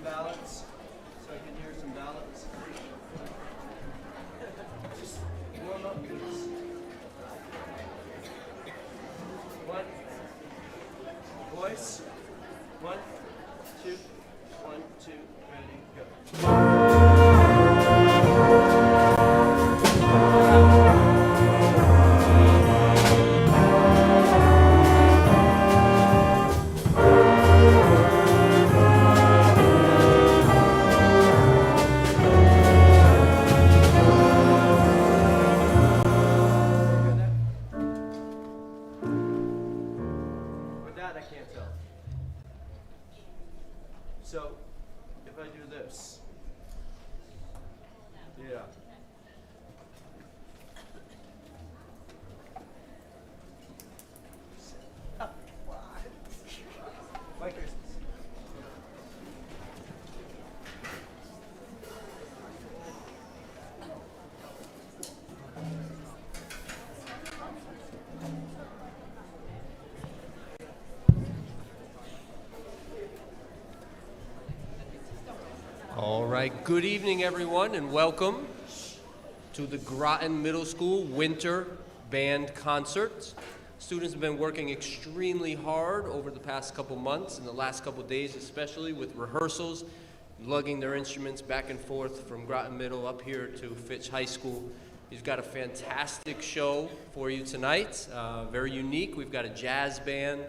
balance, so I can hear some balance. Just warm up, please. One. Voice. 1, 2, 1, 2, ready, go. I can't tell. So, if I do this, yeah. Mike, All right, good evening everyone and welcome to the Groton Middle School Winter Band Concert. Students have been working extremely hard over the past couple months and the last couple days especially with rehearsals, lugging their instruments back and forth from Groton Middle up here to Fitch High School. We've got a fantastic show for you tonight, very unique. We've got a jazz band.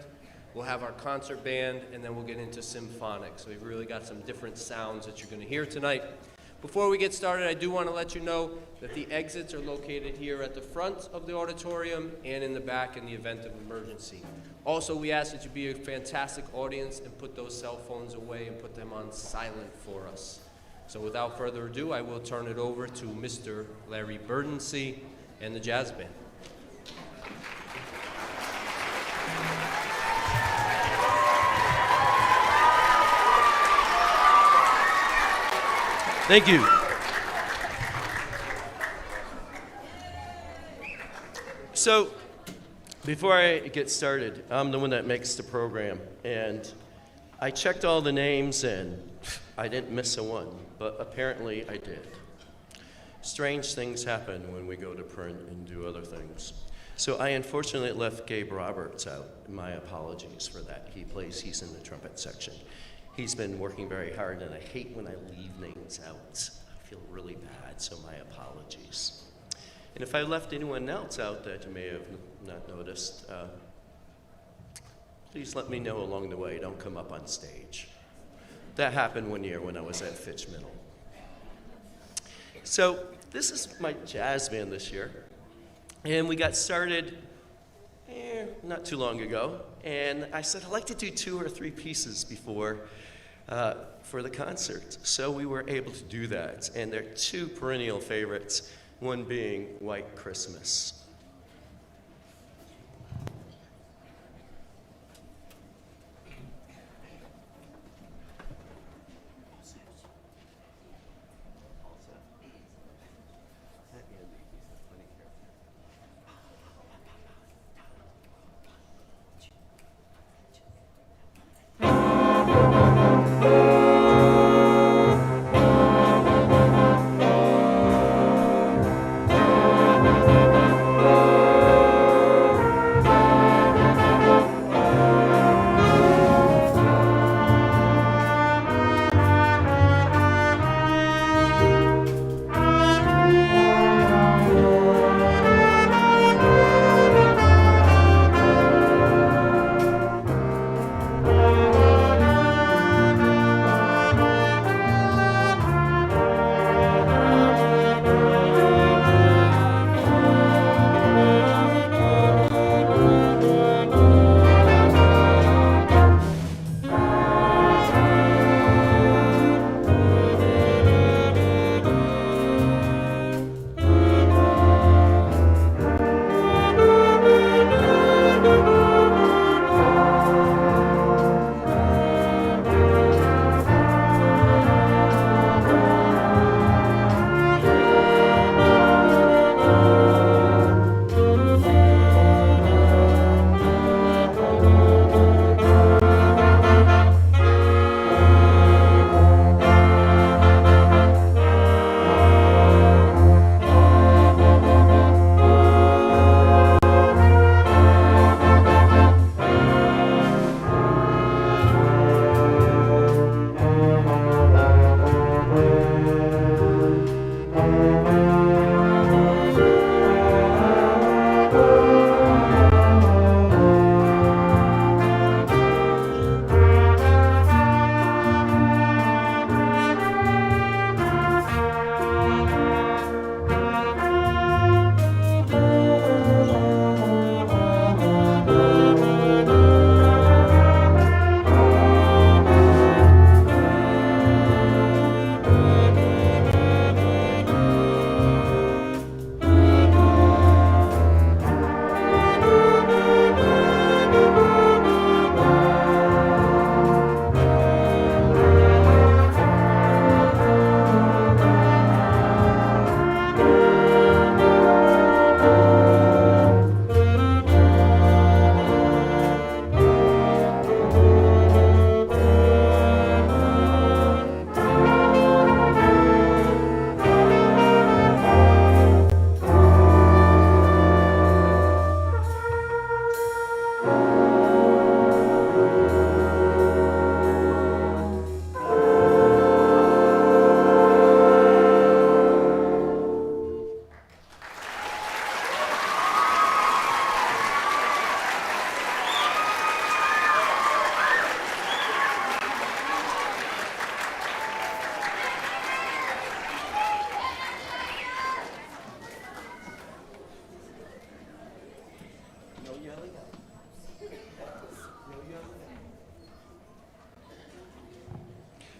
We'll have our concert band, and then we'll get into Symphonic. So we've really got some different sounds that you're going to hear tonight. Before we get started, I do want to let you know that the exits are located here at the front of the auditorium and in the back in the event of emergency. Also, we ask that you be a fantastic audience and put those cell phones away and put them on silent for us. So without further ado, I will turn it over to Mr. Larry Burdensee and the jazz band. thank you. So, before I get started, I'm the one that makes the program, and I checked all the names and I didn't miss a one, but apparently I did. Strange things happen when we go to print and do other things. So I unfortunately left Gabe Roberts out. My apologies for that. He's in the trumpet section. He's been working very hard, and I hate when I leave names out. I feel really bad, so my apologies. And if I left anyone else out that you may have not noticed, please let me know along the way. Don't come up on stage. That happened one year when I was at Fitch Middle. So this is my jazz band this year, and we got started not too long ago, and I said I'd like to do 2 or 3 pieces before for the concert. So we were able to do that, and they're 2 perennial favorites, one being White Christmas.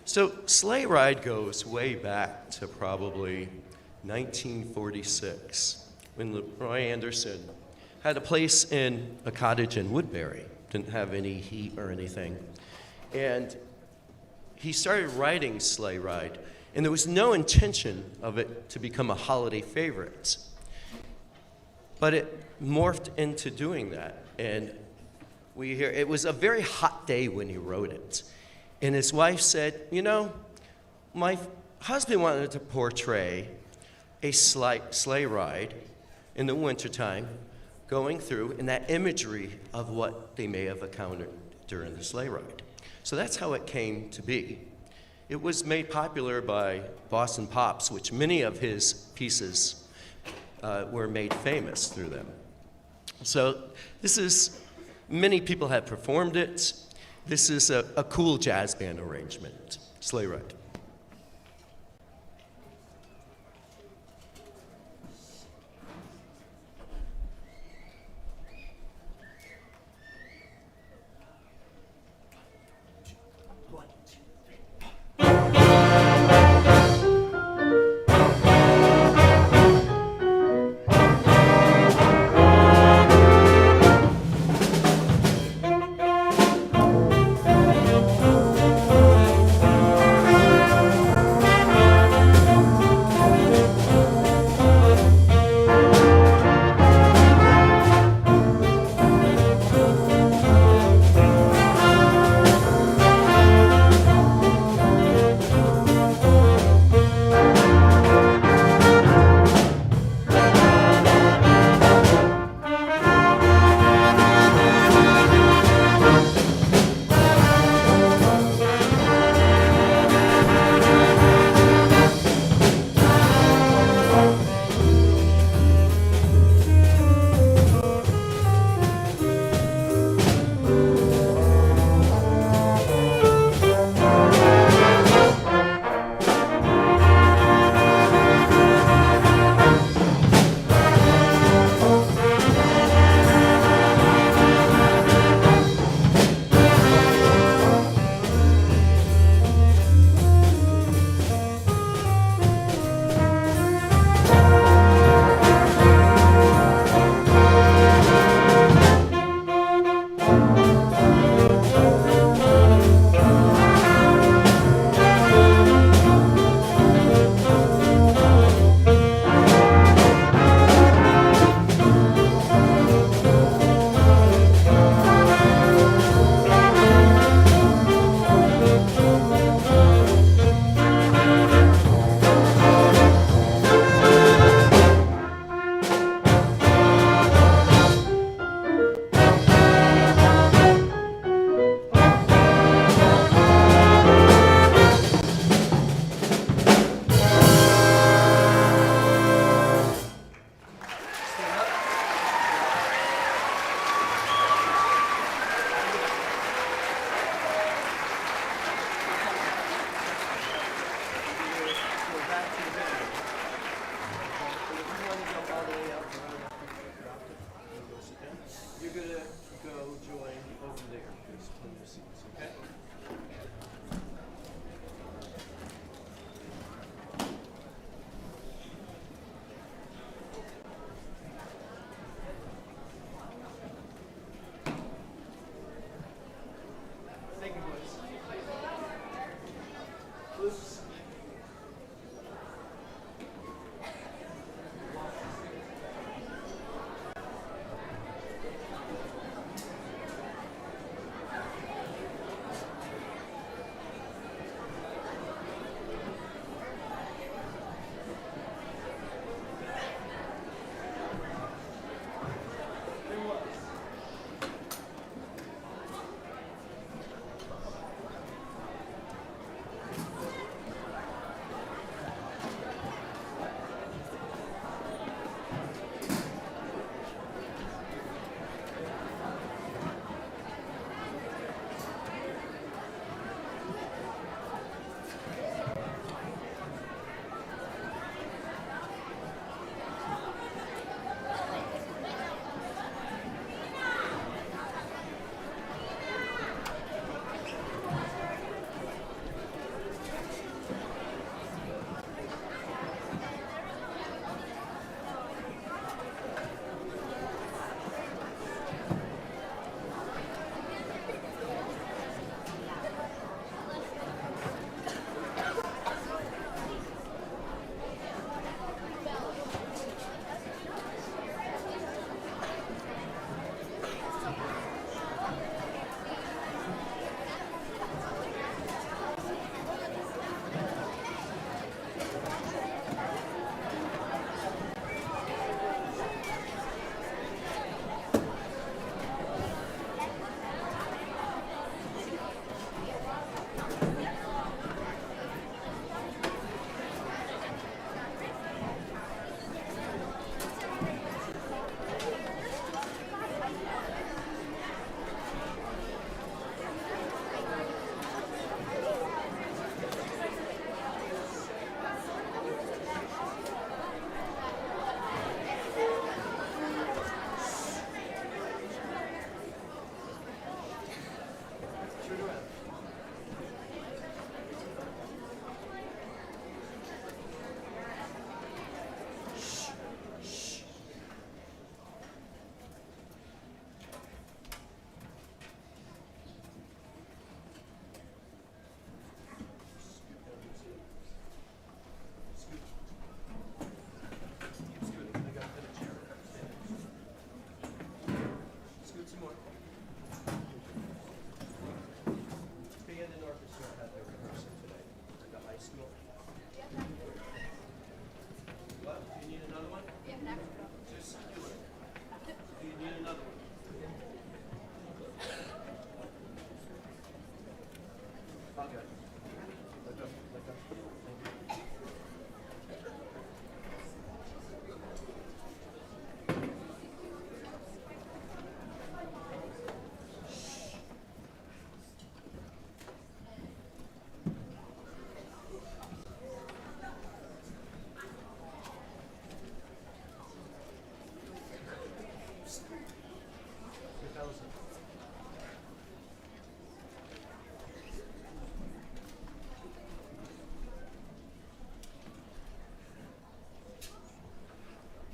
So Sleigh Ride goes way back to probably 1946 when Roy Anderson had a place in a cottage in Woodbury. Didn't have any heat or anything. And he started writing Sleigh Ride, and there was no intention of it to become a holiday favorite. But it morphed into doing that. And we hear it was a very hot day when he wrote it. And his wife said, you know, my husband wanted to portray a sleigh ride in the wintertime going through, and that imagery of what they may have encountered during the sleigh ride. So that's how it came to be. It was made popular by Boston Pops, which many of his pieces were made famous through them. So many people have performed it. This is a cool jazz band arrangement, Sleigh Ride.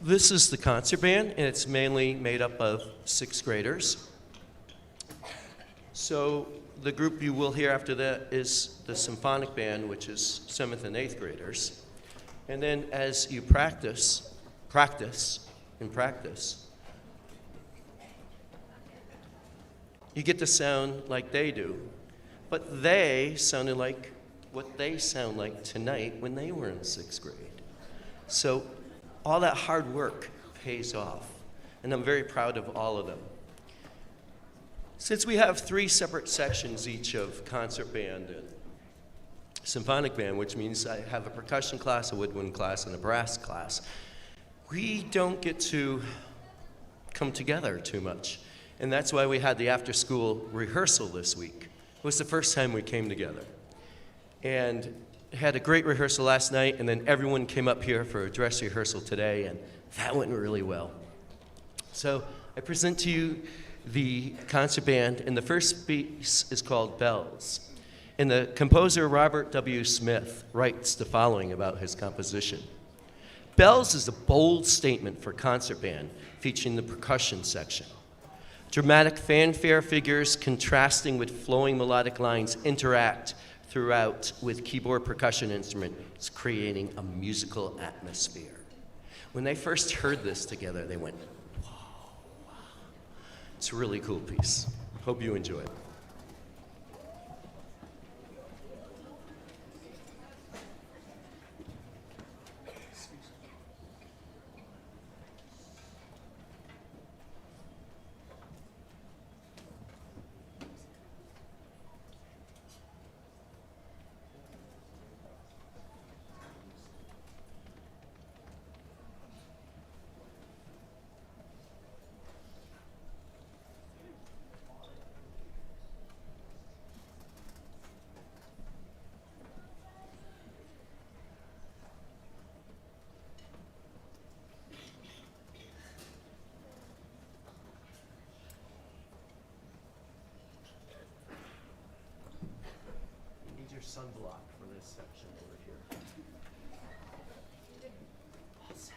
This is the concert band, and it's mainly made up of sixth graders. So the group you will hear after that is the Symphonic band, which is seventh and eighth graders. And then as you practice, you get to sound like they do. But they sounded like what they sound like tonight when they were in sixth grade. So all that hard work pays off, and I'm very proud of all of them. Since we have three separate sections each of concert band and symphonic band, which means I have a percussion class, a woodwind class, and a brass class, we don't get to come together too much. And that's why we had the after-school rehearsal this week. It was the first time we came together. And had a great rehearsal last night, and then everyone came up here for a dress rehearsal today, and that went really well. So I present to you the concert band, and the first piece is called Bells. And the composer Robert W. Smith writes the following about his composition. Bells is a bold statement for concert band featuring the percussion section. Dramatic fanfare figures contrasting with flowing melodic lines interact throughout with keyboard percussion instruments, creating a musical atmosphere. When they first heard this together, they went, whoa, wow. It's a really cool piece. Hope you enjoy it. Sunblock for this section over here. Awesome.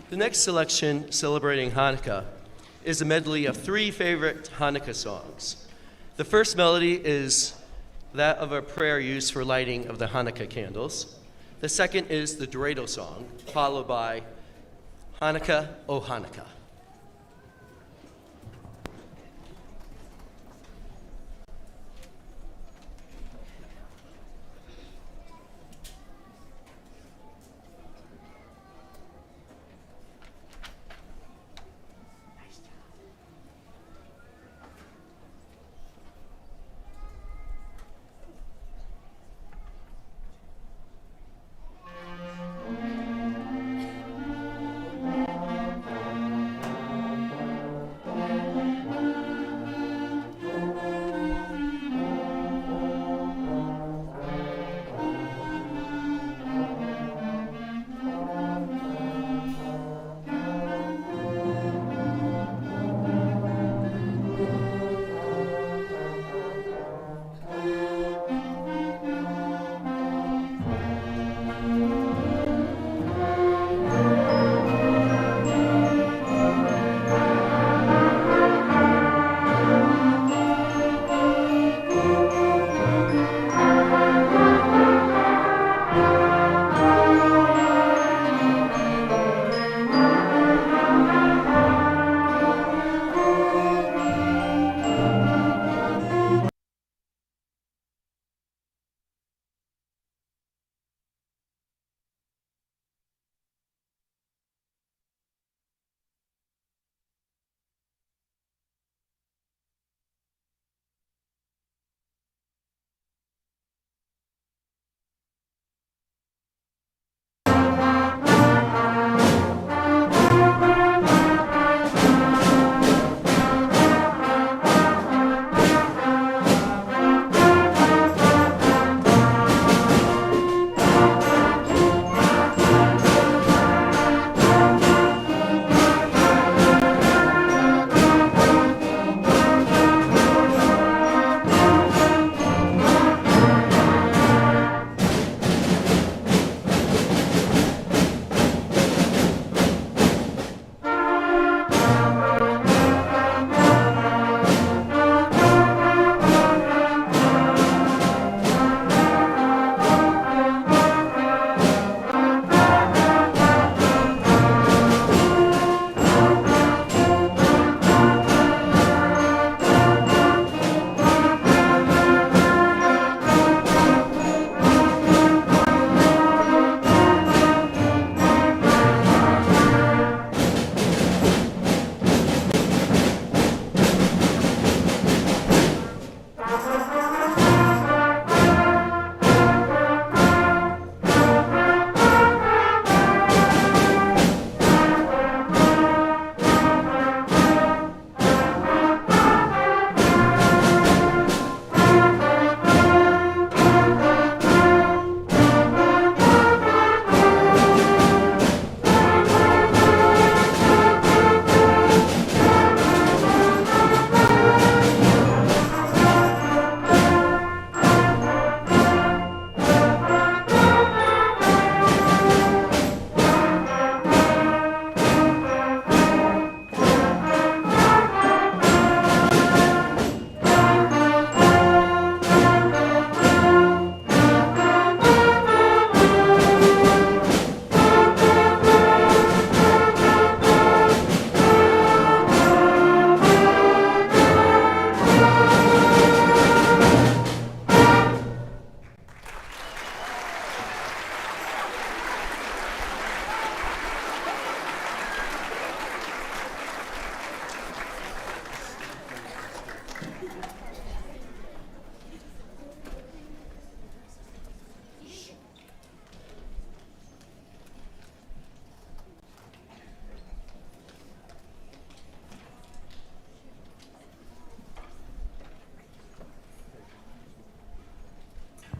The next selection, celebrating Hanukkah, is a medley of 3 favorite Hanukkah songs. The first melody is that of a prayer used for lighting of the Hanukkah candles. The second is the dreidel song, followed by Hanukkah, O Hanukkah.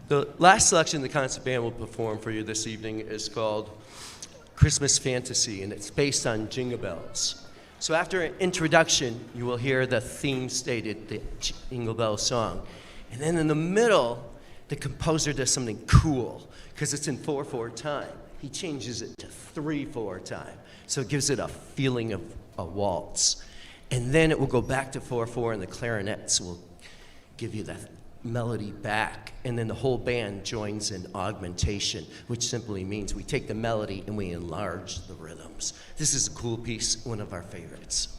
The last selection the concert band will perform for you this evening is called Christmas Fantasy, and it's based on Jingle Bells. So after an introduction, you will hear the theme stated, the Jingle Bell song. And then in the middle, the composer does something cool, because it's in 4/4 time. he changes it to 3/4 time. So it gives it a feeling of a waltz. And then it will go back to 4/4, and the clarinets will give you that melody back. And then the whole band joins in augmentation, which simply means we take the melody and we enlarge the rhythms. This is a cool piece, one of our favorites.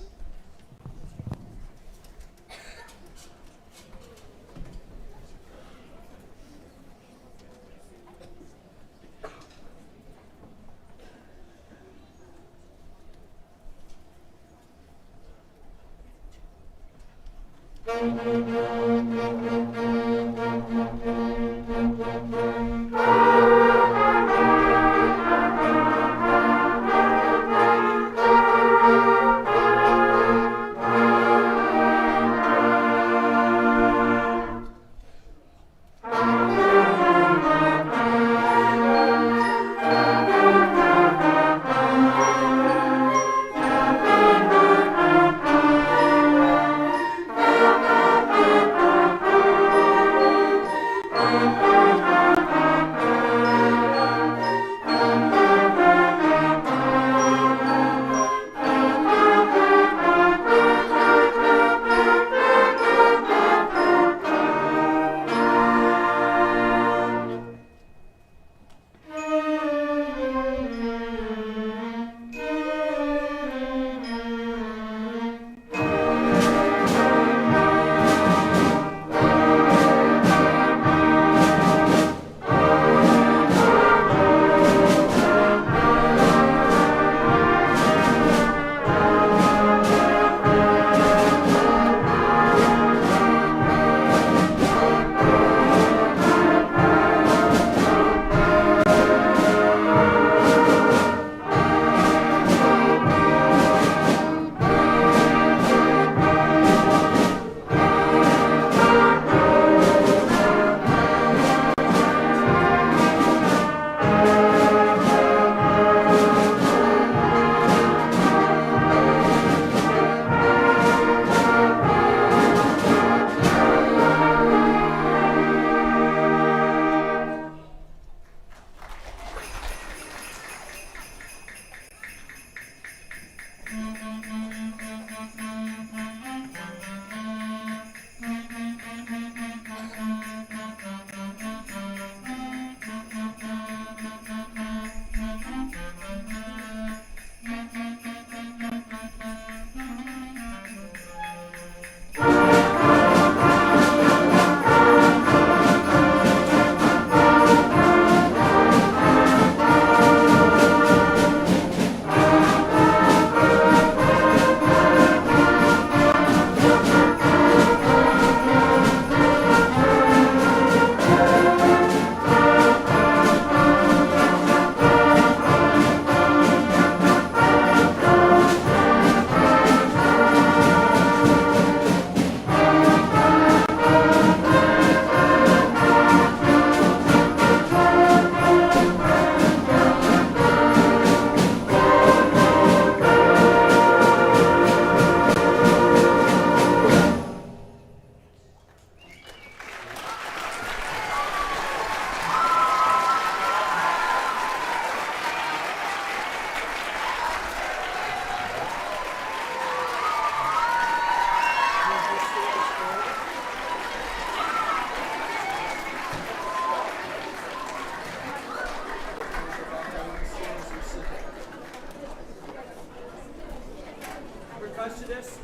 Percussionist.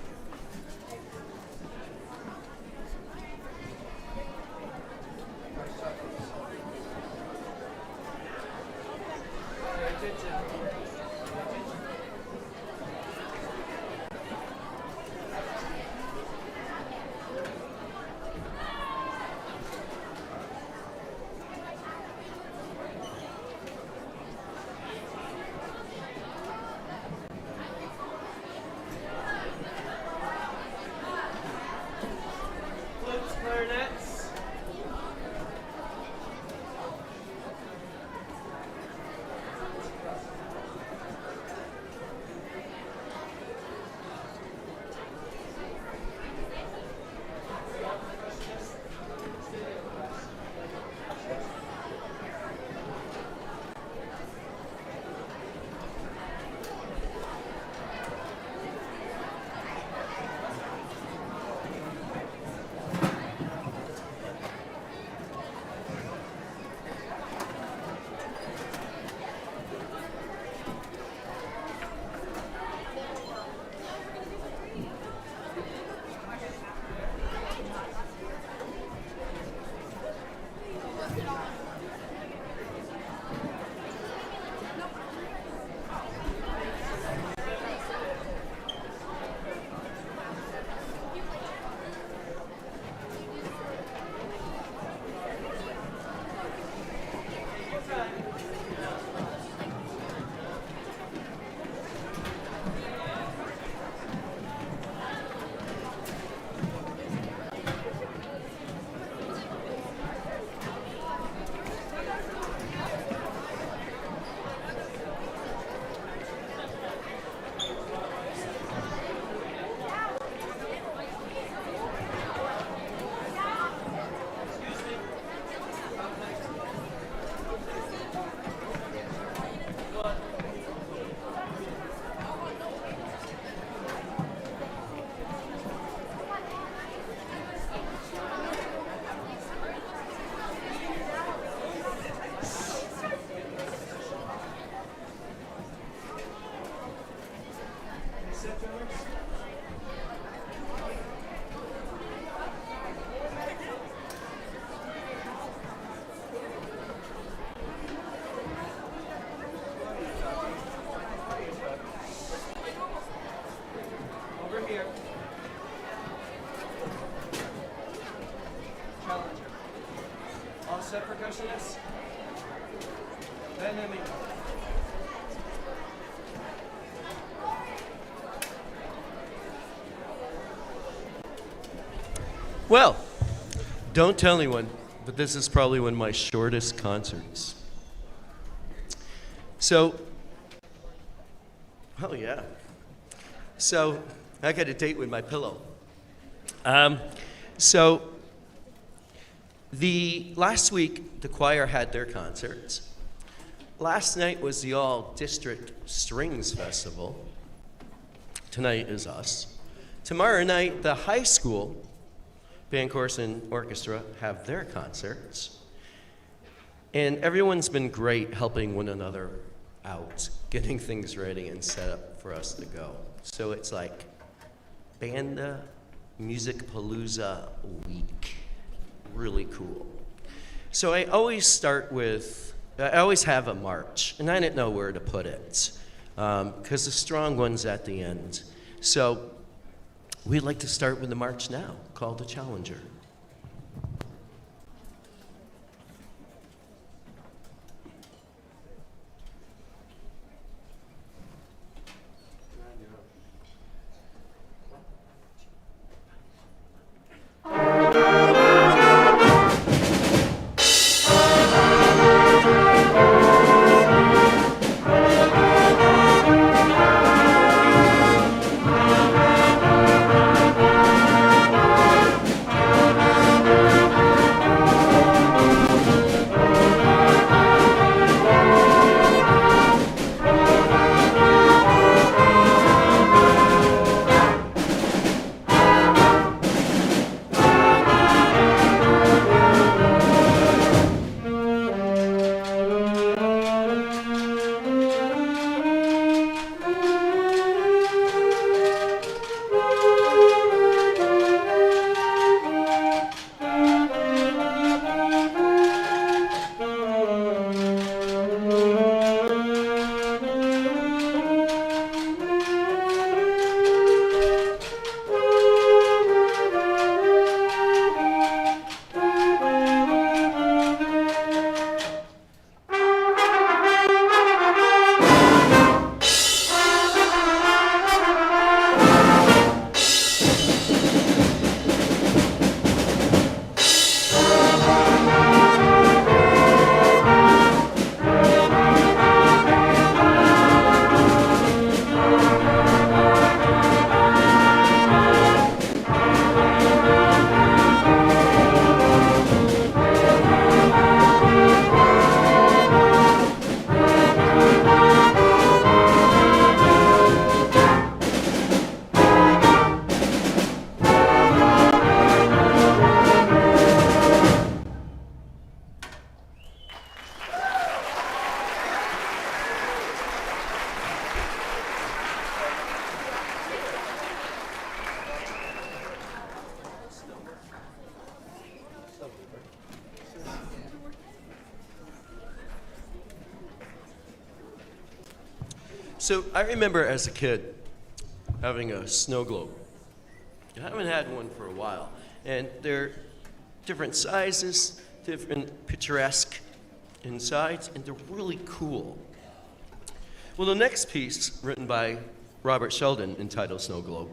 Pay attention. that, drummer? Over here. Challenger. All set, percussionists? Enemy. Well, don't tell anyone, but this is probably one of my shortest concerts. So, oh yeah. So, I got a date with my pillow. So, last week, the choir had their concerts. Last night was the All-District Strings Festival. Tonight is us. Tomorrow night, the high school band, chorus, and orchestra have their concerts. And everyone's been great helping one another out, getting things ready and set up for us to go. So it's like Banda Music Palooza week. Really cool. So I always have a march, and I didn't know where to put it, because the strong one's at the end. So we'd like to start with the march now, called the Challenger. So I remember as a kid having a snow globe. I haven't had one for a while. And they're different sizes, different picturesque insides, and they're really cool. Well, the next piece, written by Robert Sheldon, entitled Snow Globe,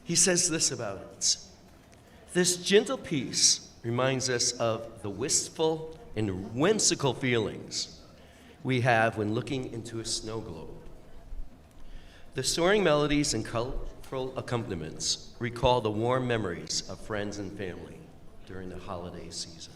he says this about it. This gentle piece reminds us of the wistful and whimsical feelings we have when looking into a snow globe. The soaring melodies and colorful accompaniments recall the warm memories of friends and family during the holiday season.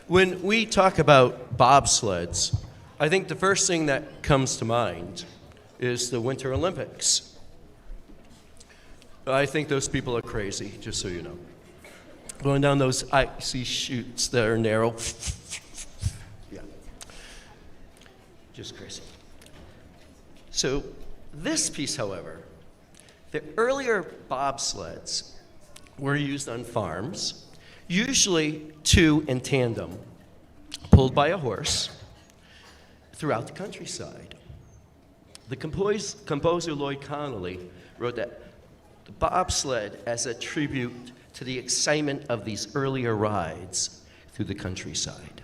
When we talk about bobsleds, I think the first thing that comes to mind is the Winter Olympics. I think those people are crazy, just so you know. Going down those icy chutes that are narrow. Yeah. Just crazy. So this piece, however, the earlier bobsleds were used on farms, usually two in tandem, pulled by a horse throughout the countryside. The composer Lloyd Connolly wrote that the bobsled as a tribute to the excitement of these earlier rides through the countryside.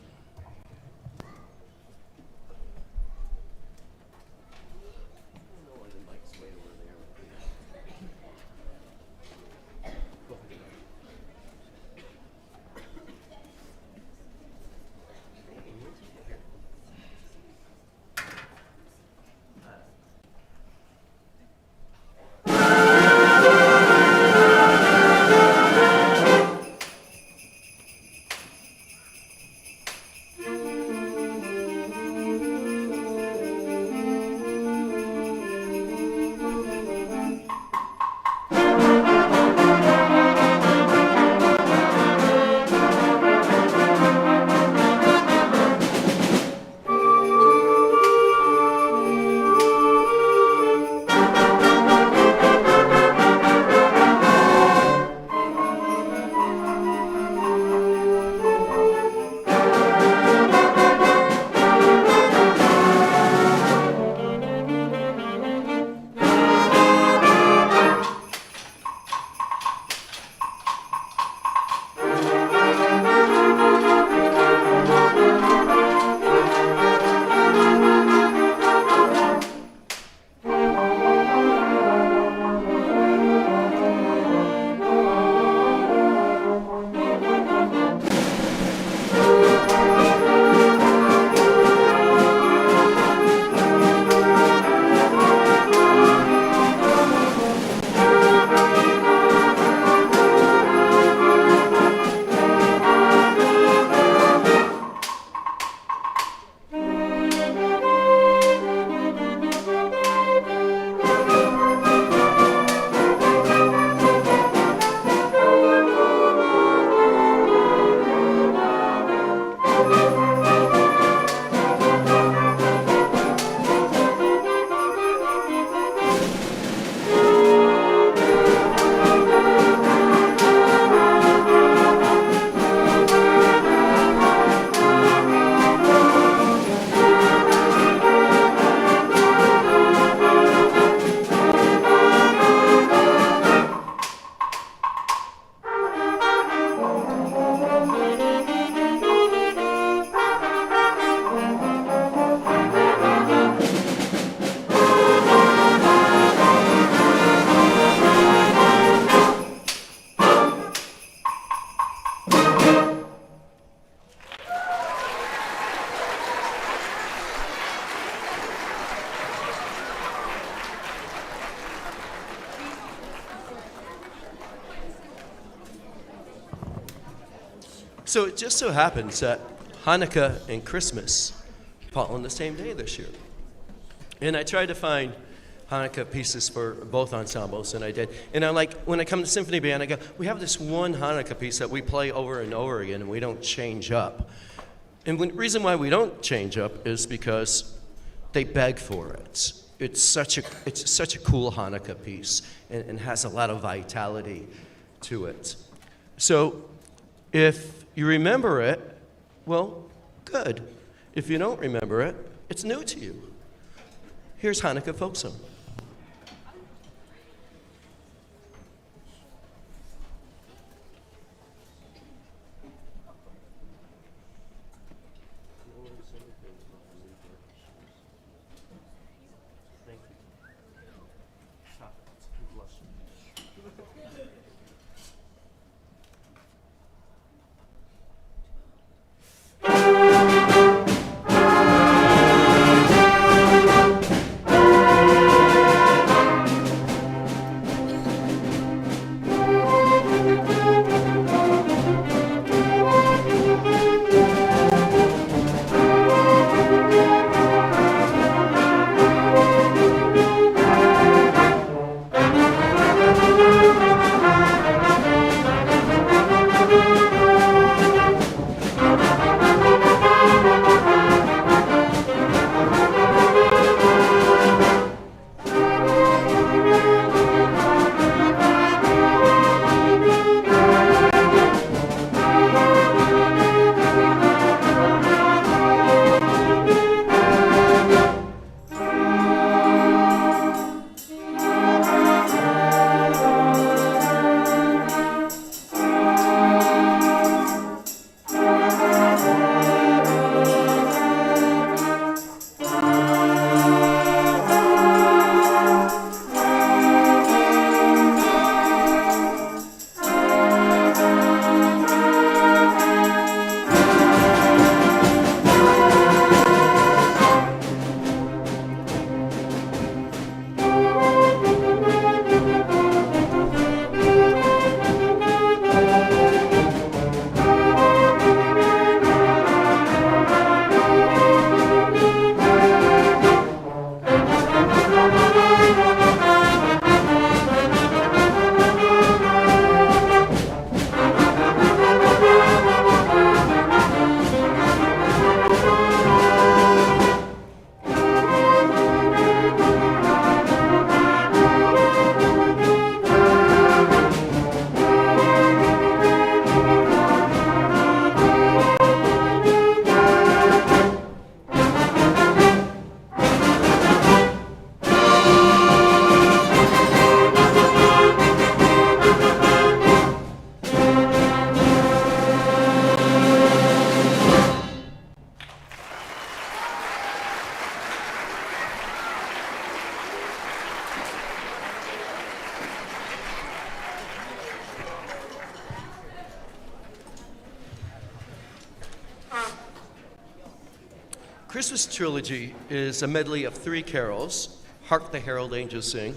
So it just so happens that Hanukkah and Christmas fall on the same day this year. And I tried to find Hanukkah pieces for both ensembles, and I did. And I'm like, when I come to symphony band, I go, we have this one Hanukkah piece that we play over and over again, and we don't change up. And the reason why we don't change up is because they beg for it. It's such a cool Hanukkah piece, and has a lot of vitality to it. So if you remember it, well, good. If you don't remember it, it's new to you. Here's Hanukkah folk song. Christmas Trilogy is a medley of 3 carols: Hark the Herald Angels Sing,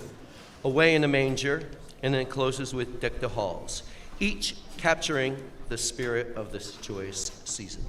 Away in a Manger, and then closes with Deck the Halls, each capturing the spirit of this joyous season.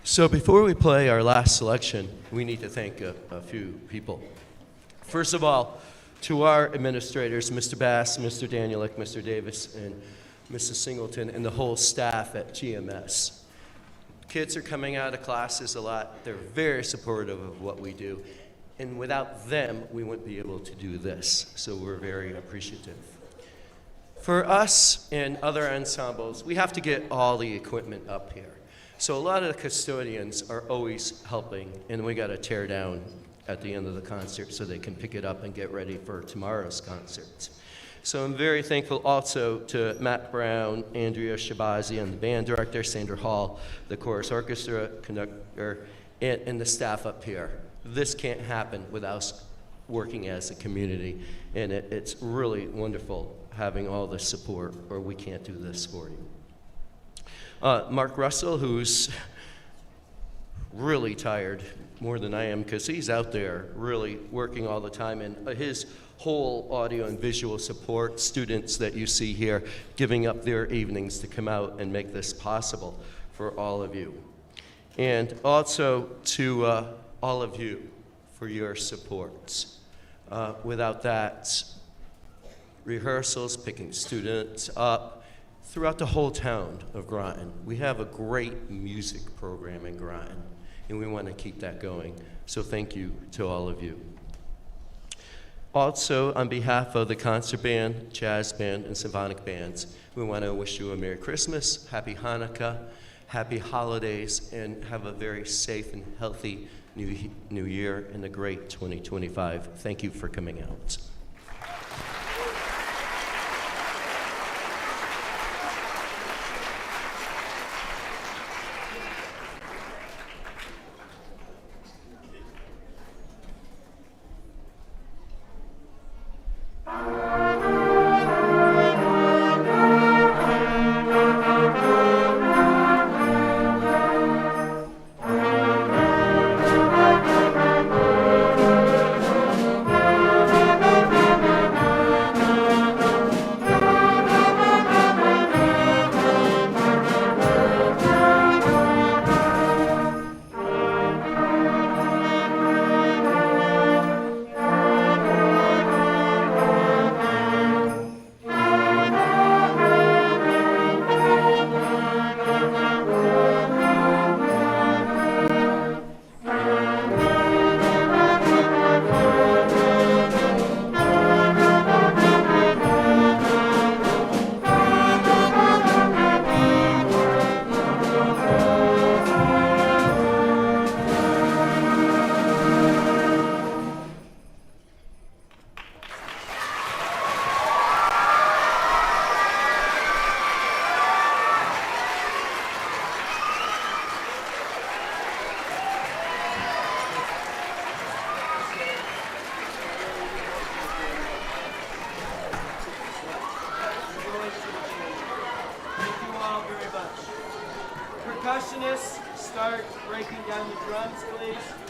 So before we play our last selection, we need to thank a few people. First of all, to our administrators, Mr. Bass, Mr. Danielick, Mr. Davis, and Mrs. Singleton, and the whole staff at GMS. Kids are coming out of classes a lot. They're very supportive of what we do. And without them, we wouldn't be able to do this. So we're very appreciative. For us and other ensembles, we have to get all the equipment up here. So a lot of the custodians are always helping, and we got to tear down at the end of the concert so they can pick it up and get ready for tomorrow's concert. So I'm very thankful also to Matt Brown, Andrea Shabazi, and the band director, Sandra Hall, the chorus orchestra conductor, and the staff up here. This can't happen without us working as a community, and it's really wonderful having all the support, or we can't do this for you. Mark Russell, who's really tired, more than I am, because he's out there really working all the time, and his whole audio and visual support, students that you see here giving up their evenings to come out and make this possible for all of you. And also to all of you for your support. Without that, rehearsals, picking students up, throughout the whole town of Groton. We have a great music program in Groton, and we want to keep that going. So thank you to all of you. Also, on behalf of the concert band, jazz band, and symphonic bands, we want to wish you a Merry Christmas, Happy Hanukkah, Happy Holidays, and have a very safe and healthy new year and a great 2025. Thank you for coming out. Percussionists, start breaking down the drums, please.